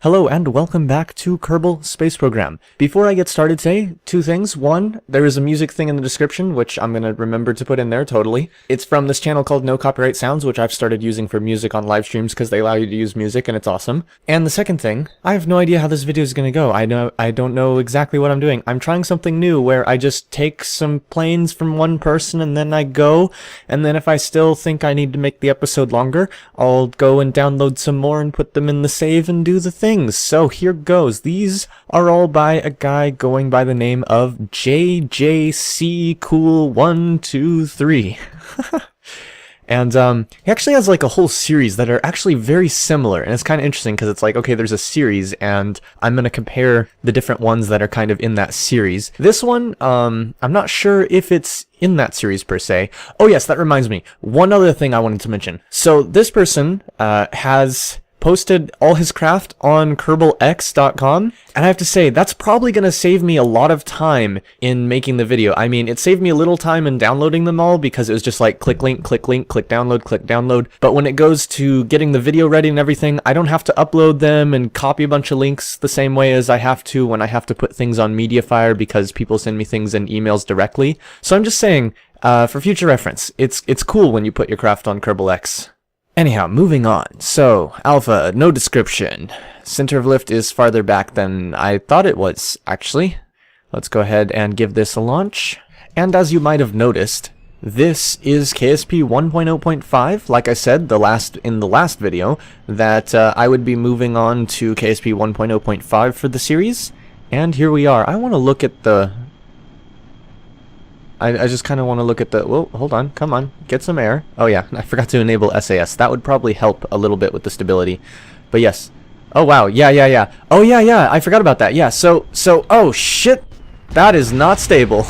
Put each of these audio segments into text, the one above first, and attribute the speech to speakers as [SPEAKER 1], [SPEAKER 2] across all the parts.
[SPEAKER 1] Hello and welcome back to Kerbal Space Program. Before I get started today, two things. One, there is a music thing in the description, which I'm going to remember to put in there totally. It's from this channel called No Copyright Sounds, which I've started using for music on live streams because they allow you to use music and it's awesome. And the second thing, I have no idea how this video is going to go. I don't know exactly what I'm doing. I'm trying something new where I just take some planes from one person and then I go, and then if I still think I need to make the episode longer, I'll go and download some more and put them in the save and do the thing. So here goes. These are all by a guy going by the name of Jjccool123. And he actually has like a whole series that are actually very similar, and it's kind of interesting because it's like, okay, there's a series and I'm going to compare the different ones that are kind of in that series. This one, I'm not sure if it's in that series per se. Oh yes, that reminds me. One other thing I wanted to mention. So this person has posted all his craft on KerbalX.com, and I have to say that's probably going to save me a lot of time in making the video. I mean, it saved me a little time in downloading them all because it was just like click link, click download, but when it goes to getting the video ready and everything, I don't have to upload them and copy a bunch of links the same way as I have to when I have to put things on Mediafire because people send me things in emails directly. So I'm just saying, for future reference, it's cool when you put your craft on KerbalX. Anyhow, moving on. So, Alpha, no description. Center of lift is farther back than I thought it was, actually. Let's go ahead and give this a launch. And as you might have noticed, this is KSP 1.0.5. Like I said in the last video, that I would be moving on to KSP 1.0.5 for the series. And here we are. I want to look at the... I just kind of want to look at the... Whoa, hold on. Come on. Get some air. Oh, yeah. I forgot to enable SAS. That would probably help a little bit with the stability. But yes. Oh, wow. Yeah. Oh, yeah. I forgot about that. Yeah, so... Oh, shit. That is not stable.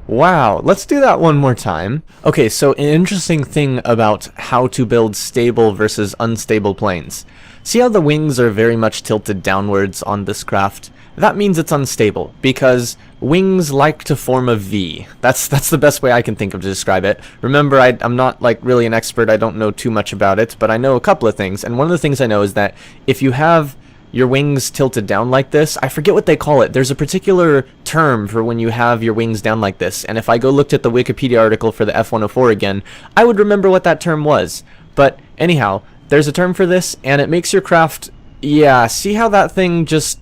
[SPEAKER 1] Wow. Let's do that one more time. Okay, so an interesting thing about how to build stable versus unstable planes. See how the wings are very much tilted downwards on this craft? That means it's unstable, because wings like to form a V. That's the best way I can think of to describe it. Remember, I'm not like really an expert, I don't know too much about it, but I know a couple of things, and one of the things I know is that if you have your wings tilted down like this, I forget what they call it. There's a particular term for when you have your wings down like this, and if I go looked at the Wikipedia article for the F-104 again, I would remember what that term was. But anyhow, there's a term for this, and it makes your craft... Yeah, see how that thing just...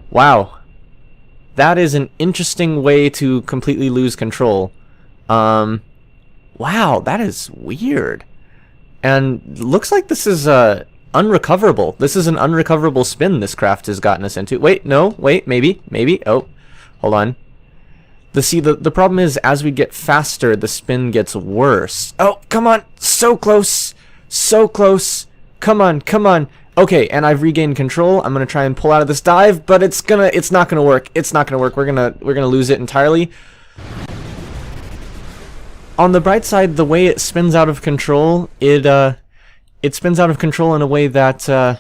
[SPEAKER 1] Wow, that is an interesting way to completely lose control. Wow, that is weird. And looks like this is unrecoverable. This is an unrecoverable spin this craft has gotten us into. Wait, no, wait, maybe. Oh, hold on. The problem is as we get faster, the spin gets worse. Oh, come on, so close, come on. Okay, and I've regained control. I'm gonna try and pull out of this dive, but it's not gonna work. We're gonna lose it entirely. On the bright side, the way it spins out of control, it spins out of control in a way that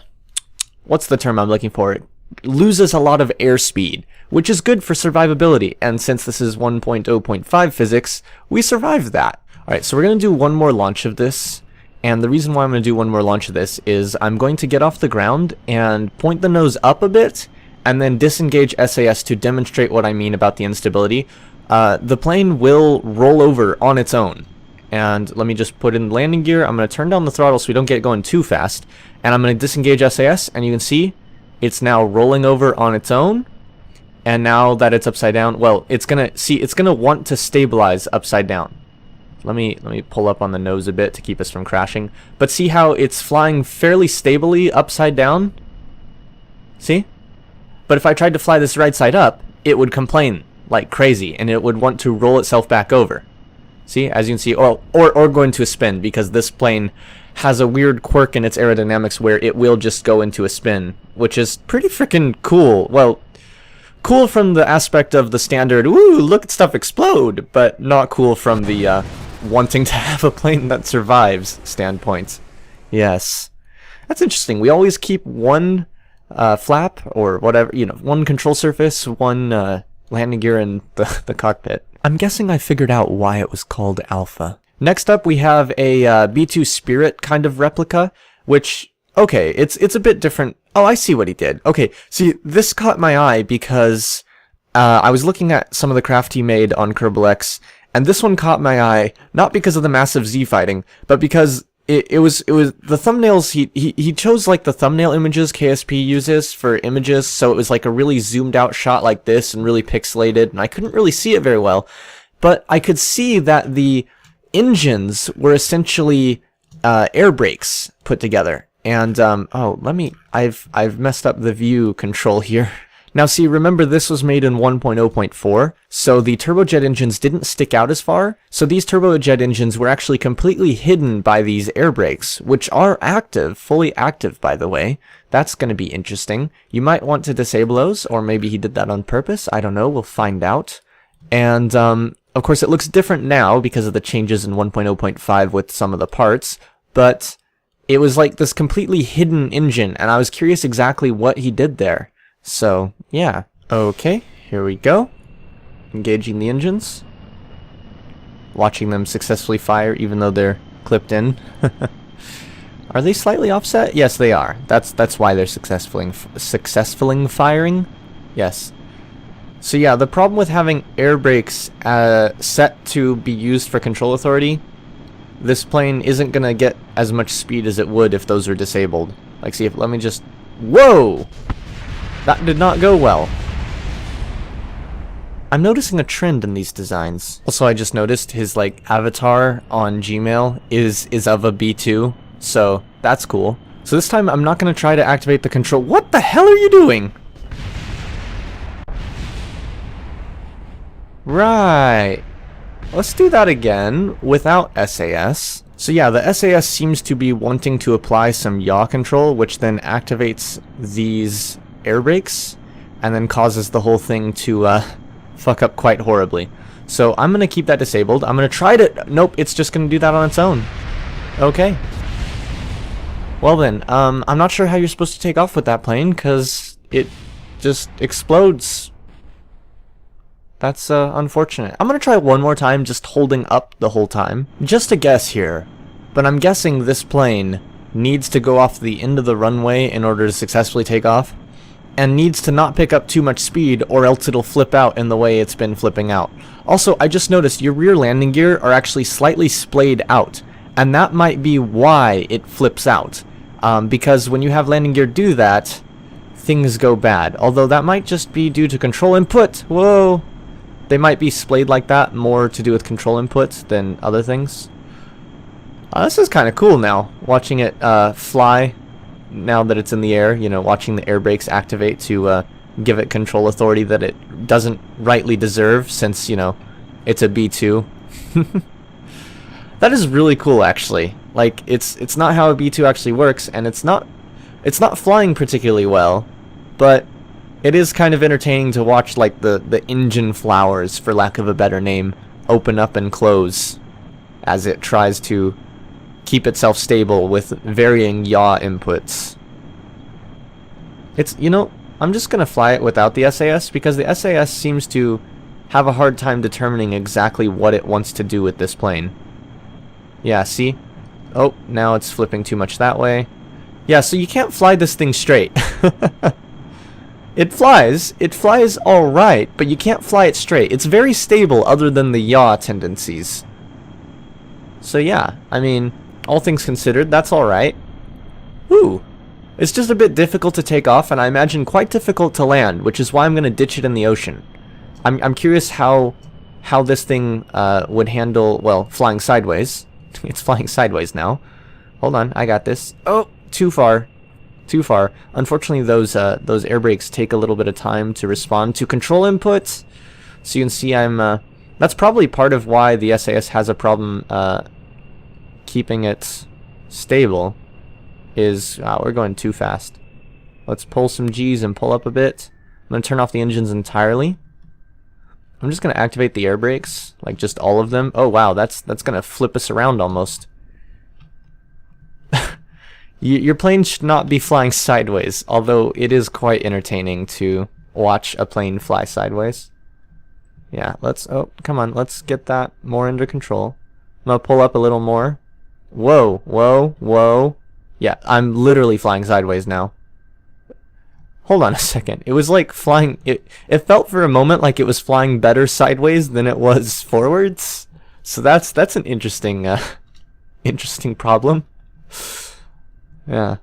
[SPEAKER 1] what's the term I'm looking for? It loses a lot of airspeed, which is good for survivability. And since this is 1.0.5 physics, we survived that. All right, so we're gonna do one more launch of this. And the reason why I'm going to do one more launch of this is I'm going to get off the ground and point the nose up a bit and then disengage SAS to demonstrate what I mean about the instability. The plane will roll over on its own. And let me just put in landing gear. I'm going to turn down the throttle so we don't get going too fast. And I'm going to disengage SAS, and you can see it's now rolling over on its own. And now that it's upside down, well, it's going to want to stabilize upside down. Let me pull up on the nose a bit to keep us from crashing. But see how it's flying fairly stably upside down? See? But if I tried to fly this right side up, it would complain like crazy, and it would want to roll itself back over. See? As you can see, or go into a spin, because this plane has a weird quirk in its aerodynamics where it will just go into a spin, which is pretty freaking cool. Well, cool from the aspect of the standard, ooh, look at stuff explode, but not cool from the, wanting to have a plane that survives standpoint. Yes. That's interesting. We always keep one flap or whatever, one control surface, one landing gear in the cockpit. I'm guessing I figured out why it was called Alpha. Next up we have a B2 Spirit kind of replica, which Okay, it's a bit different. Oh, I see what he did. Okay, see, this caught my eye because I was looking at some of the craft he made on Kerbal X, and this one caught my eye, not because of the massive Z fighting, but because it was the thumbnails. He chose like the thumbnail images KSP uses for images, so it was like a really zoomed out shot like this and really pixelated, and I couldn't really see it very well, but I could see that the engines were essentially air brakes put together. And oh, I've messed up the view control here. Now see, remember this was made in 1.0.4, so the turbojet engines didn't stick out as far, so these turbojet engines were actually completely hidden by these air brakes, which are active, fully active by the way. That's going to be interesting. You might want to disable those, or maybe he did that on purpose, I don't know, we'll find out. And of course it looks different now because of the changes in 1.0.5 with some of the parts, but it was like this completely hidden engine, and I was curious exactly what he did there. So, yeah. Okay, here we go. Engaging the engines. Watching them successfully fire, even though they're clipped in. Are they slightly offset? Yes, they are. That's why they're successfully firing. Yes. So yeah, the problem with having air brakes set to be used for control authority, this plane isn't gonna get as much speed as it would if those are disabled. Like, see if, let me just, whoa! That did not go well. I'm noticing a trend in these designs. Also, I just noticed his, like, avatar on Gmail is of a B2, so that's cool. So this time, I'm not gonna try to activate the control. What the hell are you doing? Right. Let's do that again without SAS. So yeah, the SAS seems to be wanting to apply some yaw control, which then activates these air brakes and then causes the whole thing to fuck up quite horribly. So I'm gonna keep that disabled. I'm gonna try to, nope, it's just gonna do that on its own. Okay. Well then, I'm not sure how you're supposed to take off with that plane, because it just explodes. That's unfortunate. I'm gonna try one more time, just holding up the whole time. Just a guess here, but I'm guessing this plane needs to go off the end of the runway in order to successfully take off, and needs to not pick up too much speed or else it'll flip out in the way it's been flipping out. Also, I just noticed your rear landing gear are actually slightly splayed out, and that might be why it flips out. Because when you have landing gear do that, things go bad. Although that might just be due to control input. Whoa! They might be splayed like that, more to do with control input than other things. This is kind of cool now, watching it fly now that it's in the air, you know, watching the air brakes activate to give it control authority that it doesn't rightly deserve, since, you know, it's a B2. That is really cool, actually. Like, it's not how a B2 actually works, and it's not flying particularly well, but it is kind of entertaining to watch, like, the engine flowers, for lack of a better name, open up and close as it tries to keep itself stable with varying yaw inputs. It's, you know, I'm just gonna fly it without the SAS, because the SAS seems to have a hard time determining exactly what it wants to do with this plane. Yeah, see? Oh, now it's flipping too much that way. Yeah, so you can't fly this thing straight. It flies alright, but you can't fly it straight. It's very stable other than the yaw tendencies. So yeah, I mean, all things considered, that's alright. Woo! It's just a bit difficult to take off, and I imagine quite difficult to land, which is why I'm going to ditch it in the ocean. I'm curious how this thing would handle, well, flying sideways. It's flying sideways now. Hold on, I got this. Oh, too far. Too far. Unfortunately, those air brakes take a little bit of time to respond to control inputs. So you can see that's probably part of why the SAS has a problem keeping it stable. Is, wow, we're going too fast. Let's pull some G's and pull up a bit. I'm going to turn off the engines entirely. I'm just going to activate the air brakes, like just all of them. Oh wow, that's going to flip us around almost. Your plane should not be flying sideways, although it is quite entertaining to watch a plane fly sideways. Yeah, oh, come on, let's get that more under control. I'm gonna pull up a little more. Whoa, whoa, whoa. Yeah, I'm literally flying sideways now. Hold on a second. It was like flying... It felt for a moment like it was flying better sideways than it was forwards. So that's an interesting interesting problem. Yeah.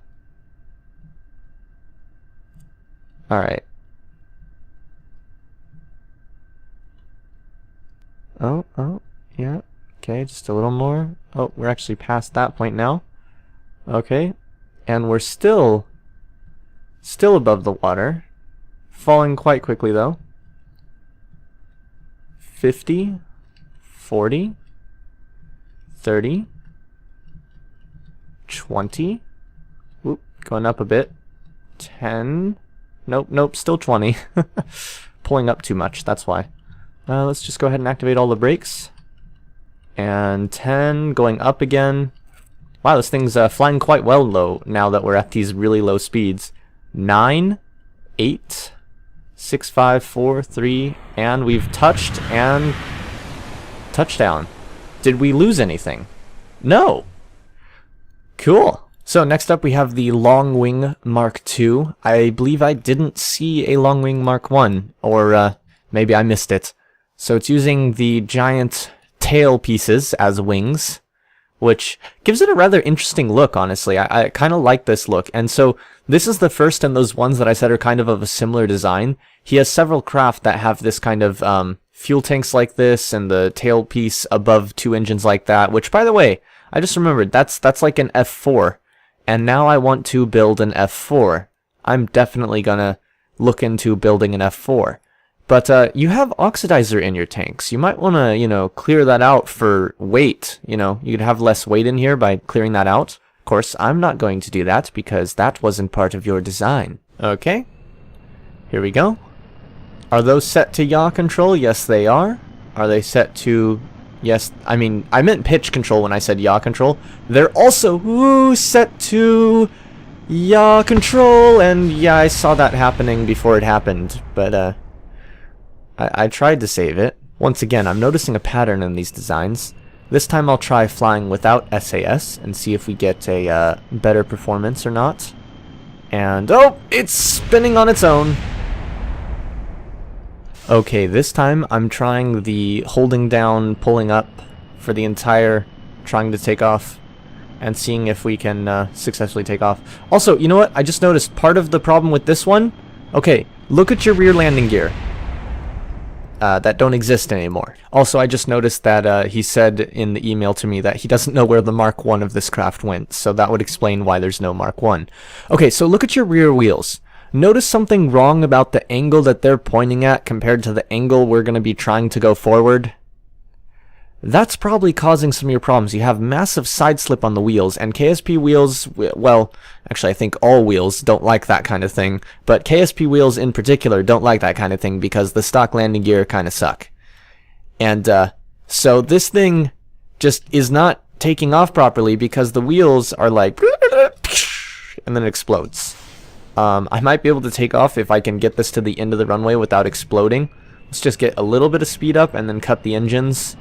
[SPEAKER 1] Alright. Oh, yeah. Okay, just a little more. Oh, we're actually past that point now. Okay. And we're still above the water. Falling quite quickly, though. 50, 40, 30, 20. Oop, going up a bit. 10. Nope, still 20. Pulling up too much, that's why. Let's just go ahead and activate all the brakes. And 10, going up again. Wow, this thing's flying quite well low now that we're at these really low speeds. 9, 8, 6, 5, 4, 3, and we've touched and... touchdown. Did we lose anything? No! Cool. So next up we have the Longwing Mark II. I believe I didn't see a Longwing Mark I, or maybe I missed it. So it's using the giant tail pieces as wings, which gives it a rather interesting look, honestly. I kind of like this look. And so this is the first in those ones that I said are kind of a similar design. He has several craft that have this kind of fuel tanks like this and the tail piece above two engines like that, which, by the way, I just remembered, that's like an F4. And now I want to build an F4. I'm definitely gonna look into building an F4. But you have oxidizer in your tanks. You might want to, you know, clear that out for weight. You know, you could have less weight in here by clearing that out. Of course, I'm not going to do that because that wasn't part of your design. Okay, here we go. Are those set to yaw control? Yes, they are. Are they set to... Yes, I mean, I meant pitch control when I said yaw control. They're also set to yaw control, and yeah, I saw that happening before it happened, but I tried to save it. Once again, I'm noticing a pattern in these designs. This time I'll try flying without SAS and see if we get a better performance or not. And oh, it's spinning on its own. Okay, this time I'm trying the holding down, pulling up for the entire trying to take off and seeing if we can successfully take off. Also, you know what? I just noticed part of the problem with this one. Okay, look at your rear landing gear. That don't exist anymore. Also, I just noticed that he said in the email to me that he doesn't know where the Mark I of this craft went, so that would explain why there's no Mark I. Okay, so look at your rear wheels. Notice something wrong about the angle that they're pointing at compared to the angle we're going to be trying to go forward? That's probably causing some of your problems. You have massive side slip on the wheels, and KSP wheels, well, actually I think all wheels don't like that kind of thing, but KSP wheels in particular don't like that kind of thing because the stock landing gear kind of suck. And so this thing just is not taking off properly because the wheels are like, and then it explodes. I might be able to take off if I can get this to the end of the runway without exploding. Let's just get a little bit of speed up and then cut the engines.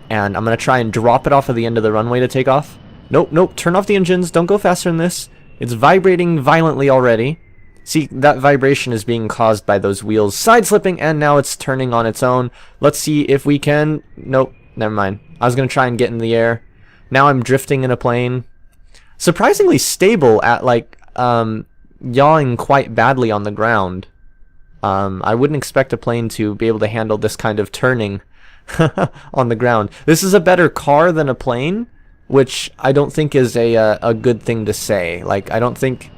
[SPEAKER 1] And I'm going to try and drop it off of the end of the runway to take off. Nope, turn off the engines. Don't go faster than this. It's vibrating violently already. See, that vibration is being caused by those wheels side slipping, and now it's turning on its own. Let's see if we can... Nope, never mind. I was going to try and get in the air. Now I'm drifting in a plane. Surprisingly stable at, like, yawing quite badly on the ground. I wouldn't expect a plane to be able to handle this kind of turning on the ground. This is a better car than a plane, which I don't think is a good thing to say. Like, I don't think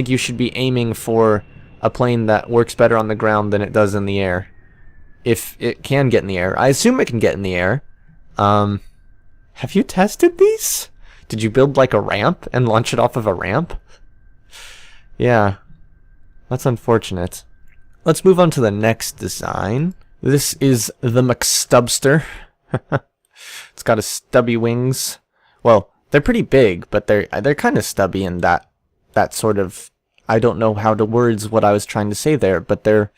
[SPEAKER 1] you should be aiming for a plane that works better on the ground than it does in the air. If it can get in the air. I assume it can get in the air. Have you tested these? Did you build like a ramp and launch it off of a ramp? Yeah, that's unfortunate. Let's move on to the next design. This is the McStubster. It's got a stubby wings. Well, they're pretty big, but they're kind of stubby in that sort of... I don't know how to words what I was trying to say there, but they're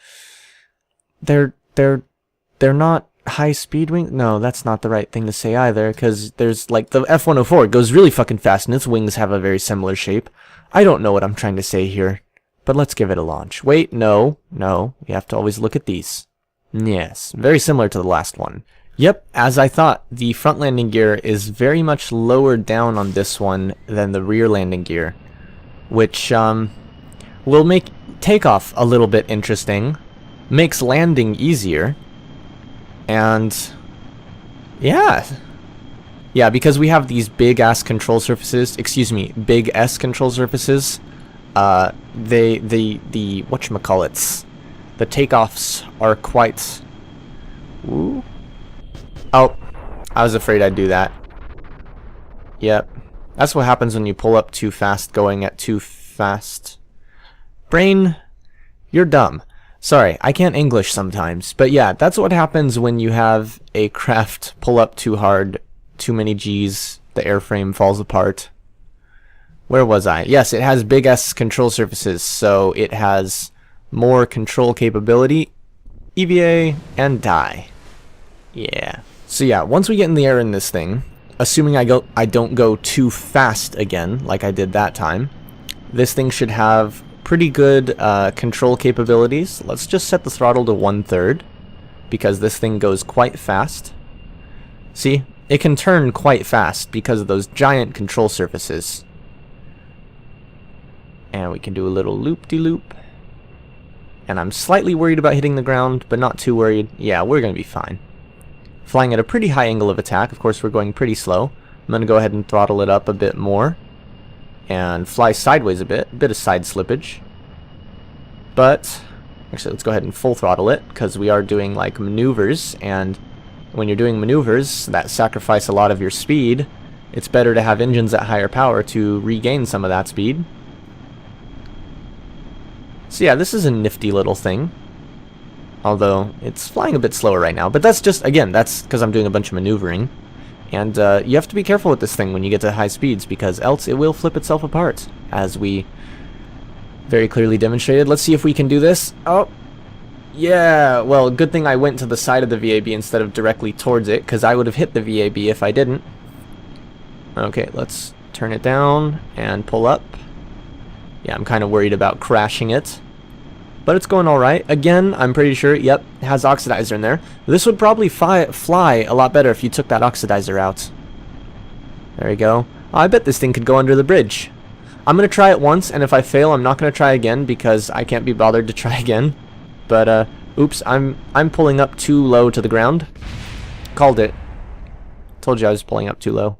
[SPEAKER 1] not high speed wing? No, that's not the right thing to say either, because there's, like, the F-104, it goes really fucking fast, and its wings have a very similar shape. I don't know what I'm trying to say here, but let's give it a launch. Wait, no, you have to always look at these. Yes, very similar to the last one. Yep, as I thought, the front landing gear is very much lower down on this one than the rear landing gear, which, will make takeoff a little bit interesting, makes landing easier, and yeah, because we have these big ass control surfaces, big S control surfaces, the whatchamacallits, the takeoffs are quite, ooh, oh, I was afraid I'd do that. Yep, that's what happens when you pull up too fast going at too fast. Brain, you're dumb. Sorry, I can't English sometimes. But yeah, that's what happens when you have a craft pull up too hard, too many G's, the airframe falls apart. Where was I? Yes, it has big S control surfaces, so it has more control capability, EVA, and die. Yeah. So yeah, once we get in the air in this thing, assuming I don't go too fast again, like I did that time, this thing should have pretty good control capabilities. Let's just set the throttle to 1/3 because this thing goes quite fast. See, it can turn quite fast because of those giant control surfaces. And we can do a little loop-de-loop. And I'm slightly worried about hitting the ground, but not too worried. Yeah, we're going to be fine. Flying at a pretty high angle of attack. Of course, we're going pretty slow. I'm going to go ahead and throttle it up a bit more. And fly sideways a bit of side slippage. But, actually, let's go ahead and full throttle it, because we are doing, like, maneuvers, and when you're doing maneuvers that sacrifice a lot of your speed, it's better to have engines at higher power to regain some of that speed. So yeah, this is a nifty little thing. Although, it's flying a bit slower right now, but that's just, again, that's because I'm doing a bunch of maneuvering. And you have to be careful with this thing when you get to high speeds, because else it will flip itself apart, as we very clearly demonstrated. Let's see if we can do this. Oh, yeah, well, good thing I went to the side of the VAB instead of directly towards it, because I would have hit the VAB if I didn't. Okay, let's turn it down and pull up. Yeah, I'm kind of worried about crashing it, but it's going alright. Again, I'm pretty sure, yep, it has oxidizer in there. This would probably fly a lot better if you took that oxidizer out. There you go. Oh, I bet this thing could go under the bridge. I'm going to try it once, and if I fail, I'm not going to try again, because I can't be bothered to try again. But, oops, I'm pulling up too low to the ground. Called it. Told you I was pulling up too low.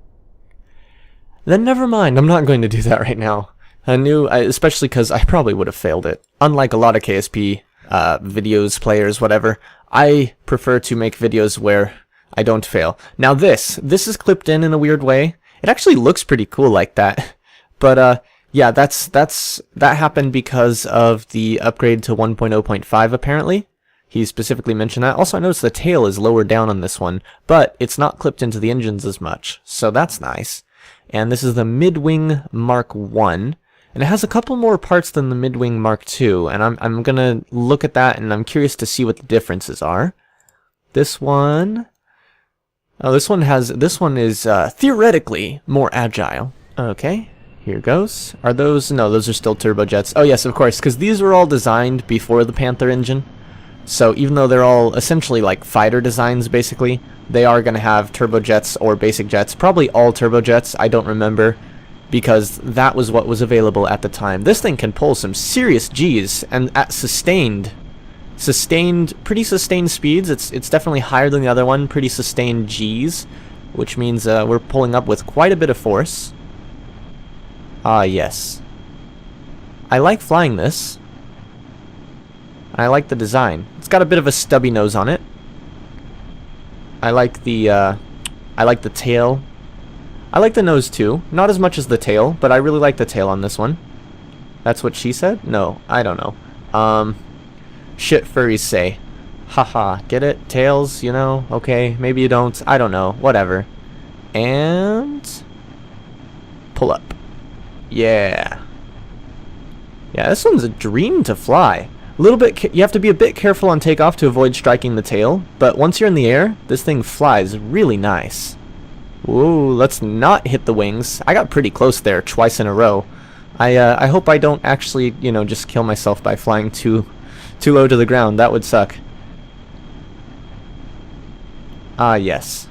[SPEAKER 1] Then never mind, I'm not going to do that right now. Especially because I probably would have failed it. Unlike a lot of KSP videos, players, whatever, I prefer to make videos where I don't fail. Now this is clipped in a weird way. It actually looks pretty cool like that. But yeah, that happened because of the upgrade to 1.0.5 apparently. He specifically mentioned that. Also, I noticed the tail is lower down on this one, but it's not clipped into the engines as much, so that's nice. And this is the Midwing Mark 1. And it has a couple more parts than the Midwing Mark II, and I'm gonna look at that, and I'm curious to see what the differences are. This one, oh, this one is theoretically more agile. Okay, here goes. Are those? No, those are still turbojets. Oh yes, of course, because these were all designed before the Panther engine. So even though they're all essentially like fighter designs, basically, they are gonna have turbojets or basic jets. Probably all turbojets. I don't remember, because that was what was available at the time. This thing can pull some serious G's, and at pretty sustained speeds. It's definitely higher than the other one, pretty sustained G's, which means we're pulling up with quite a bit of force. Ah, yes. I like flying this. I like the design. It's got a bit of a stubby nose on it. I like the tail. I like the nose too. Not as much as the tail, but I really like the tail on this one. That's what she said? No, I don't know. Shit furries say. Haha, get it? Tails, you know? Okay, maybe you don't. I don't know. Whatever. And pull up. Yeah. Yeah, this one's a dream to fly. little bit, you have to be a bit careful on takeoff to avoid striking the tail, but once you're in the air, this thing flies really nice. Whoa, let's not hit the wings. I got pretty close there twice in a row. I hope I don't actually, you know, just kill myself by flying too low to the ground. That would suck. Ah, yes.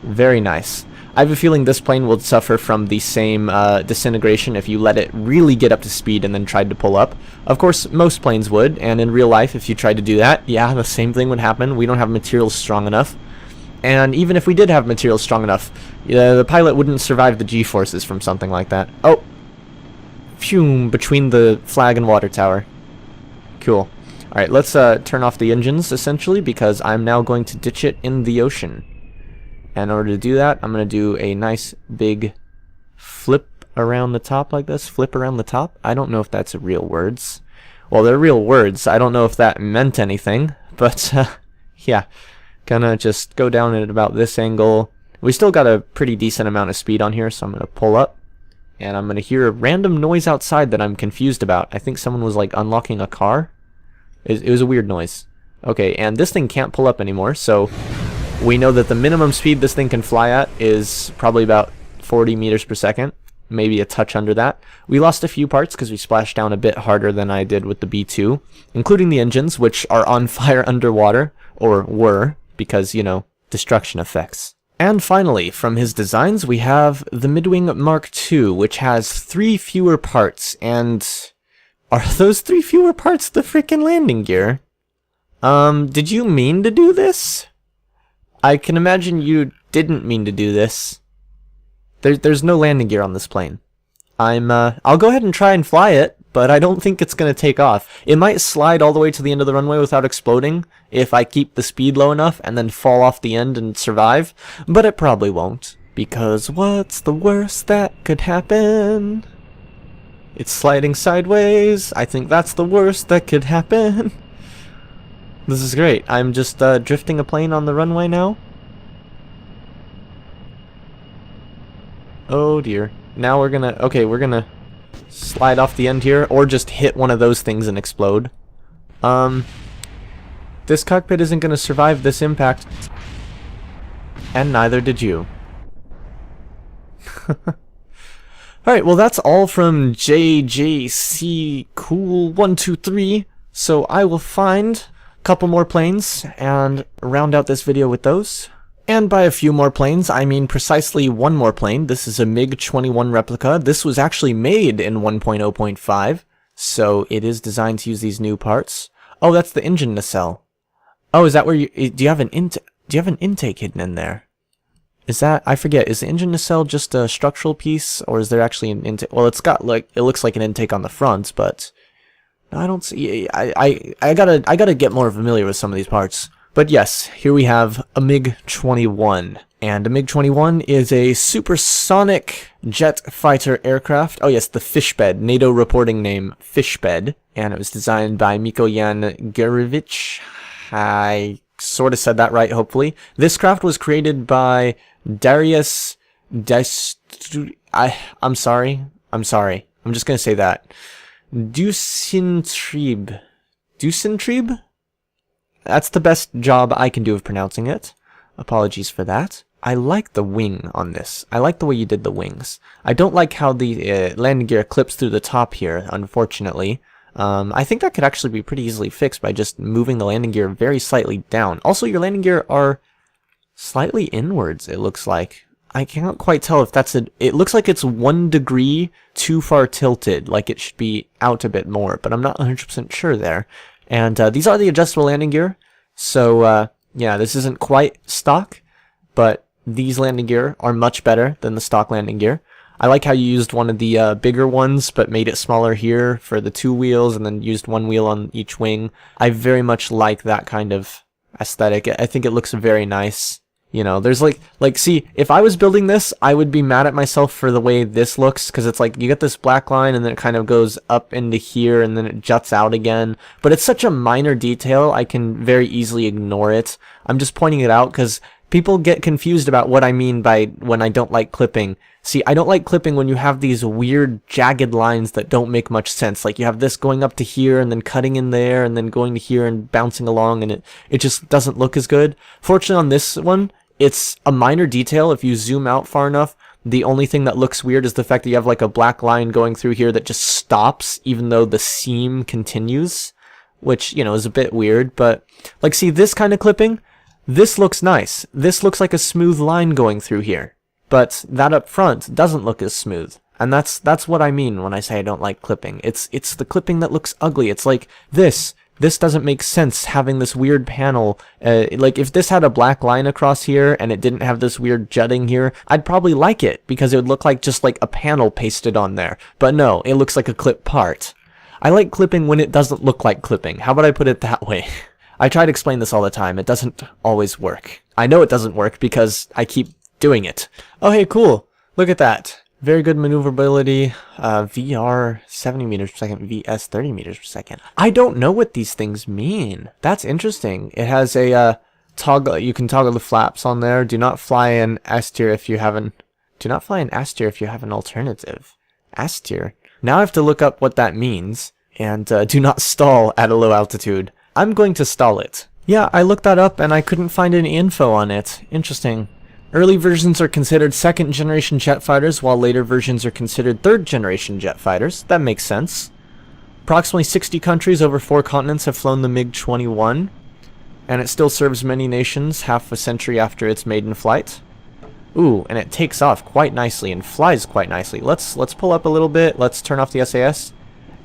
[SPEAKER 1] Very nice. I have a feeling this plane will suffer from the same disintegration if you let it really get up to speed and then tried to pull up. Of course, most planes would, and in real life, if you tried to do that, yeah, the same thing would happen. We don't have materials strong enough. And even if we did have materials strong enough, the pilot wouldn't survive the G-forces from something like that. Oh! Phew, between the flag and water tower. Cool. Alright, let's turn off the engines, essentially, because I'm now going to ditch it in the ocean. And in order to do that, I'm going to do a nice big flip around the top like this. Flip around the top. I don't know if that's real words. Well, they're real words. I don't know if that meant anything. But, yeah. Gonna just go down at about this angle. We still got a pretty decent amount of speed on here, so I'm going to pull up. And I'm going to hear a random noise outside that I'm confused about. I think someone was, like, unlocking a car. It was a weird noise. Okay, and this thing can't pull up anymore, so we know that the minimum speed this thing can fly at is probably about 40 meters per second. Maybe a touch under that. We lost a few parts because we splashed down a bit harder than I did with the B2, including the engines, which are on fire underwater, or were, because, you know, destruction effects. And finally, from his designs, we have the Midwing Mark II, which has 3 fewer parts, and are those 3 fewer parts the frickin' landing gear? Did you mean to do this? I can imagine you didn't mean to do this. There's no landing gear on this plane. I'll go ahead and try and fly it, but I don't think it's gonna take off. It might slide all the way to the end of the runway without exploding if I keep the speed low enough and then fall off the end and survive, but it probably won't. Because what's the worst that could happen? It's sliding sideways. I think that's the worst that could happen. This is great. I'm just drifting a plane on the runway now. Oh dear. Now we're gonna slide off the end here, or just hit one of those things and explode. This cockpit isn't gonna survive this impact. And neither did you. Alright, well that's all from Jjccool123, so I will find a couple more planes and round out this video with those. And by a few more planes, I mean precisely one more plane. This is a MiG-21 replica. This was actually made in 1.0.5, so it is designed to use these new parts. Oh, that's the engine nacelle. Oh, is that where do you have an intake hidden in there? Is that, I forget, is the engine nacelle just a structural piece, or is there actually an intake? Well, it's got, like, it looks like an intake on the front, but no, I don't see, I gotta get more familiar with some of these parts. But yes, here we have a MiG-21, and a MiG-21 is a supersonic jet fighter aircraft. Oh yes, the Fishbed, NATO reporting name Fishbed, and it was designed by Mikoyan-Gurevich. I sort of said that right, hopefully. This craft was created by Darius Duesentrieb. I'm sorry. I'm just gonna say that. Duesentrieb. Duesentrieb? That's the best job I can do of pronouncing it. Apologies for that. I like the wing on this. I like the way you did the wings. I don't like how the landing gear clips through the top here, unfortunately. I think that could actually be pretty easily fixed by just moving the landing gear very slightly down. Also, your landing gear are slightly inwards, it looks like. I can't quite tell if that's it looks like it's 1 degree too far tilted, like it should be out a bit more, but I'm not 100% sure there. And these are the adjustable landing gear, so yeah, this isn't quite stock, but these landing gear are much better than the stock landing gear. I like how you used one of the bigger ones, but made it smaller here for the 2 wheels, and then used 1 wheel on each wing. I very much like that kind of aesthetic. I think it looks very nice. You know, there's like, see, if I was building this, I would be mad at myself for the way this looks, because it's like, you get this black line, and then it kind of goes up into here, and then it juts out again. But it's such a minor detail, I can very easily ignore it. I'm just pointing it out, because People get confused about what I mean by when I don't like clipping. See, I don't like clipping when you have these weird jagged lines that don't make much sense. Like you have this going up to here and then cutting in there and then going to here and bouncing along, and it just doesn't look as good. Fortunately on this one, it's a minor detail. If you zoom out far enough, the only thing that looks weird is the fact that you have like a black line going through here that just stops even though the seam continues, which, you know, is a bit weird. But like, see this kind of clipping? This looks nice. This looks like a smooth line going through here. But that up front doesn't look as smooth. And that's what I mean when I say I don't like clipping. It's the clipping that looks ugly. It's like this. This doesn't make sense having this weird panel. Like if this had a black line across here and it didn't have this weird jutting here, I'd probably like it because it would look like just like a panel pasted on there. But no, it looks like a clip part. I like clipping when it doesn't look like clipping. How about I put it that way? I try to explain this all the time. It doesn't always work. I know it doesn't work because I keep doing it. Oh, hey, cool. Look at that. Very good maneuverability. VR 70 meters per second, VS 30 meters per second. I don't know what these things mean. That's interesting. It has a toggle. You can toggle the flaps on there. Do not fly in S tier if you haven't. Do not fly in S tier if you have an alternative. S tier. Now I have to look up what that means. And do not stall at a low altitude. I'm going to stall it. Yeah, I looked that up and I couldn't find any info on it. Interesting. Early versions are considered second-generation jet fighters, while later versions are considered third-generation jet fighters. That makes sense. Approximately 60 countries over 4 continents have flown the MiG-21, and it still serves many nations half a century after its maiden flight. Ooh, and it takes off quite nicely and flies quite nicely. Let's pull up a little bit. Let's turn off the SAS.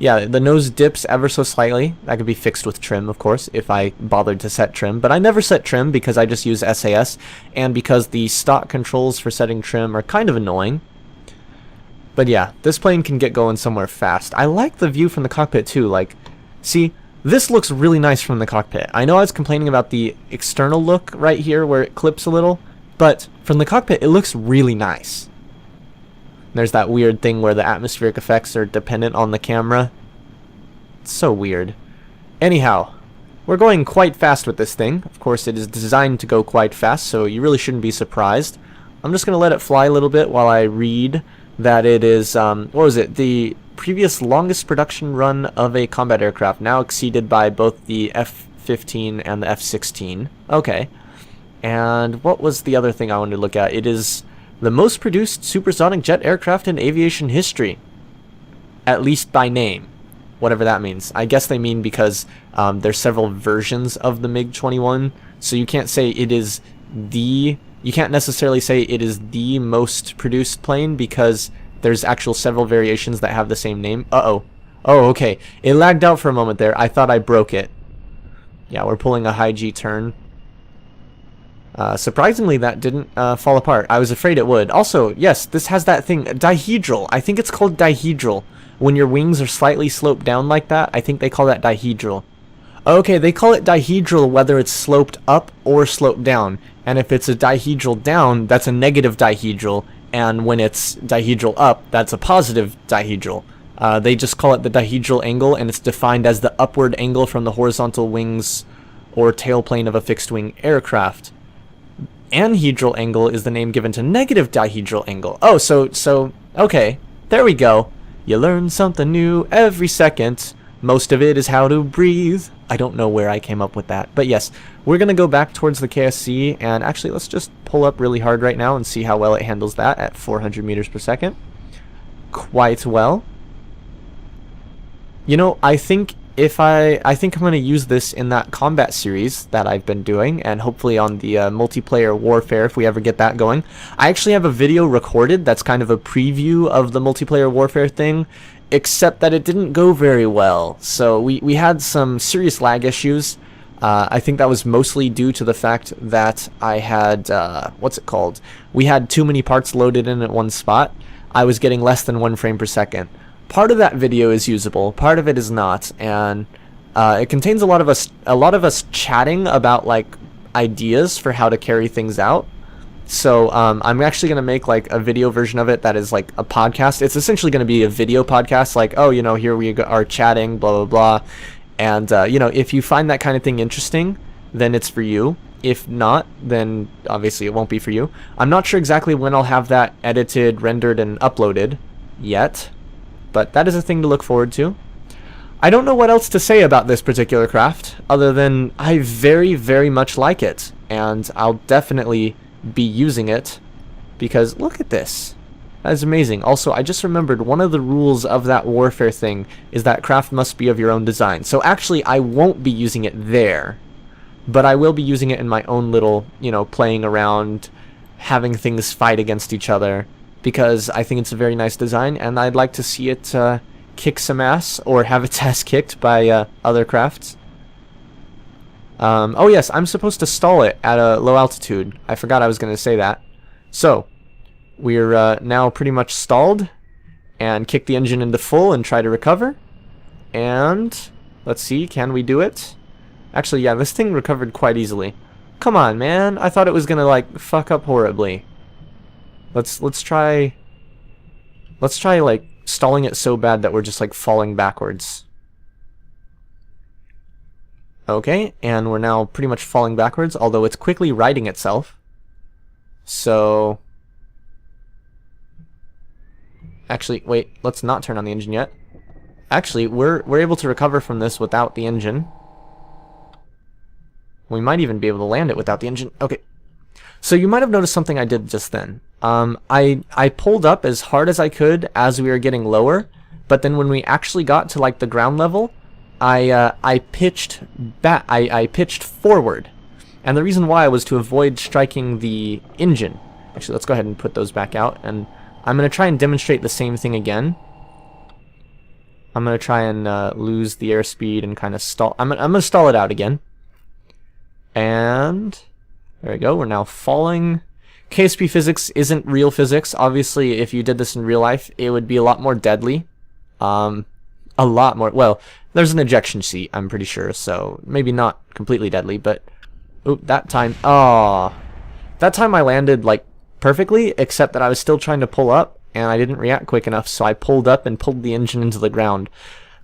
[SPEAKER 1] Yeah, the nose dips ever so slightly. That could be fixed with trim, of course, if I bothered to set trim. But I never set trim because I just use SAS, and because the stock controls for setting trim are kind of annoying. But yeah, this plane can get going somewhere fast. I like the view from the cockpit too. Like, see, this looks really nice from the cockpit. I know I was complaining about the external look right here where it clips a little, but from the cockpit it looks really nice. There's that weird thing where the atmospheric effects are dependent on the camera. It's so weird. Anyhow, we're going quite fast with this thing. Of course, it is designed to go quite fast, so you really shouldn't be surprised. I'm just going to let it fly a little bit while I read that it is, what was it? The previous longest production run of a combat aircraft, now exceeded by both the F-15 and the F-16. Okay. And what was the other thing I wanted to look at? It is the most produced supersonic jet aircraft in aviation history. At least by name. Whatever that means. I guess they mean because there's several versions of the MiG-21, so you can't say it is the... You can't necessarily say it is the most produced plane because there's actual several variations that have the same name. Uh-oh. Oh, okay. It lagged out for a moment there. I thought I broke it. Yeah, we're pulling a high G turn. Surprisingly, that didn't fall apart. I was afraid it would. Also, yes, this has that thing, dihedral. I think it's called dihedral. When your wings are slightly sloped down like that, I think they call that dihedral. Okay, they call it dihedral whether it's sloped up or sloped down. And if it's a dihedral down, that's a negative dihedral. And when it's dihedral up, that's a positive dihedral. They just call it the dihedral angle, and it's defined as the upward angle from the horizontal wings or tailplane of a fixed-wing aircraft. Anhedral angle is the name given to negative dihedral angle. Oh, so, okay. There we go. You learn something new every second. Most of it is how to breathe. I don't know where I came up with that. But yes, we're going to go back towards the KSC, and actually let's just pull up really hard right now and see how well it handles that at 400 meters per second. Quite well. You know, I think I'm going to use this in that combat series that I've been doing, and hopefully on the multiplayer warfare if we ever get that going. I actually have a video recorded that's kind of a preview of the multiplayer warfare thing, except that it didn't go very well. So we had some serious lag issues. I think that was mostly due to the fact that I had, what's it called? We had too many parts loaded in at one spot. I was getting less than 1 frame per second. Part of that video is usable, part of it is not, and it contains a lot of us chatting about like ideas for how to carry things out. So I'm actually gonna make like a video version of it that is like a podcast. It's essentially gonna be a video podcast, like, oh, you know, here we are chatting, blah blah blah, and you know, if you find that kind of thing interesting, then it's for you. If not, then obviously it won't be for you. I'm not sure exactly when I'll have that edited, rendered, and uploaded yet, but that is a thing to look forward to. I don't know what else to say about this particular craft, other than I very, very much like it, and I'll definitely be using it, because look at this. That is amazing. Also, I just remembered one of the rules of that warfare thing is that craft must be of your own design. So actually, I won't be using it there, but I will be using it in my own little, you know, playing around, having things fight against each other, because I think it's a very nice design, and I'd like to see it kick some ass, or have its ass kicked by other crafts. Oh yes, I'm supposed to stall it at a low altitude. I forgot I was going to say that. So, we're now pretty much stalled, and kick the engine into full and try to recover. And let's see, can we do it? Actually, yeah, this thing recovered quite easily. Come on, man. I thought it was gonna like fuck up horribly. Let's try like stalling it so bad that we're just like falling backwards. Okay, and we're now pretty much falling backwards, although it's quickly righting itself. So actually, wait, let's not turn on the engine yet. Actually, we're able to recover from this without the engine. We might even be able to land it without the engine. Okay. So you might have noticed something I did just then. I pulled up as hard as I could as we were getting lower, but then when we actually got to like the ground level, I pitched back. I pitched forward, and the reason why was to avoid striking the engine. Actually, let's go ahead and put those back out, and I'm gonna try and demonstrate the same thing again. I'm gonna try and lose the airspeed and kind of stall. I'm gonna stall it out again. And there we go, we're now falling. KSP physics isn't real physics. Obviously, if you did this in real life, it would be a lot more deadly. A lot more. Well, there's an ejection seat, I'm pretty sure, so maybe not completely deadly, but oop, that time I landed like perfectly, except that I was still trying to pull up, and I didn't react quick enough, so I pulled up and pulled the engine into the ground.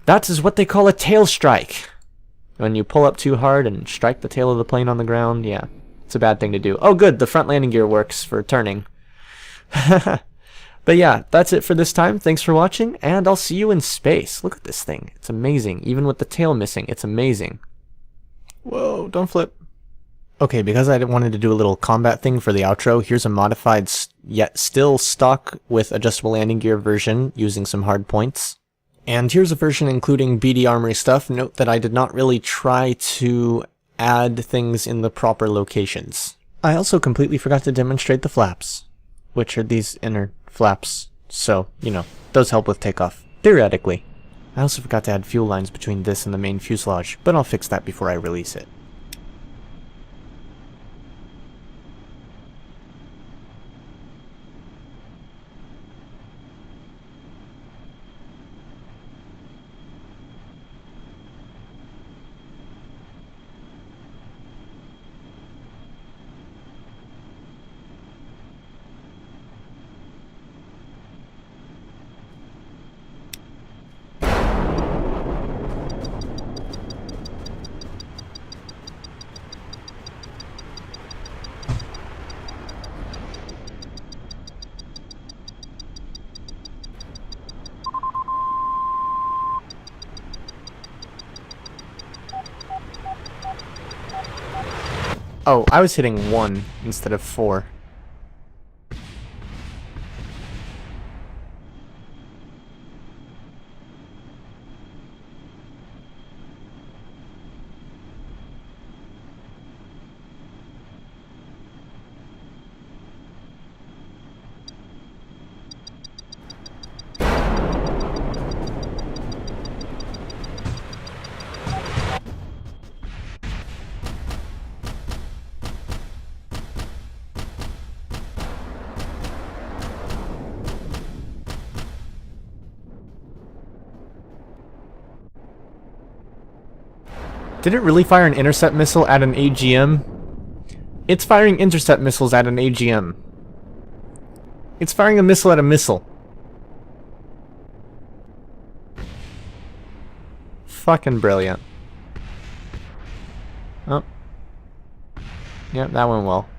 [SPEAKER 1] That is what they call a tail strike. When you pull up too hard and strike the tail of the plane on the ground, yeah, it's a bad thing to do. Oh good, the front landing gear works for turning. But yeah, that's it for this time. Thanks for watching, and I'll see you in space. Look at this thing. It's amazing. Even with the tail missing, it's amazing. Whoa, don't flip. Okay, because I wanted to do a little combat thing for the outro, here's a modified, yet still stock with adjustable landing gear version using some hard points. And here's a version including BD armory stuff. Note that I did not really try to add things in the proper locations. I also completely forgot to demonstrate the flaps, which are these inner flaps. So, you know, those help with takeoff, theoretically. I also forgot to add fuel lines between this and the main fuselage, but I'll fix that before I release it. Oh, I was hitting 1 instead of 4. Did it really fire an intercept missile at an AGM? It's firing intercept missiles at an AGM. It's firing a missile at a missile. Fucking brilliant. Oh. Yep, that went well.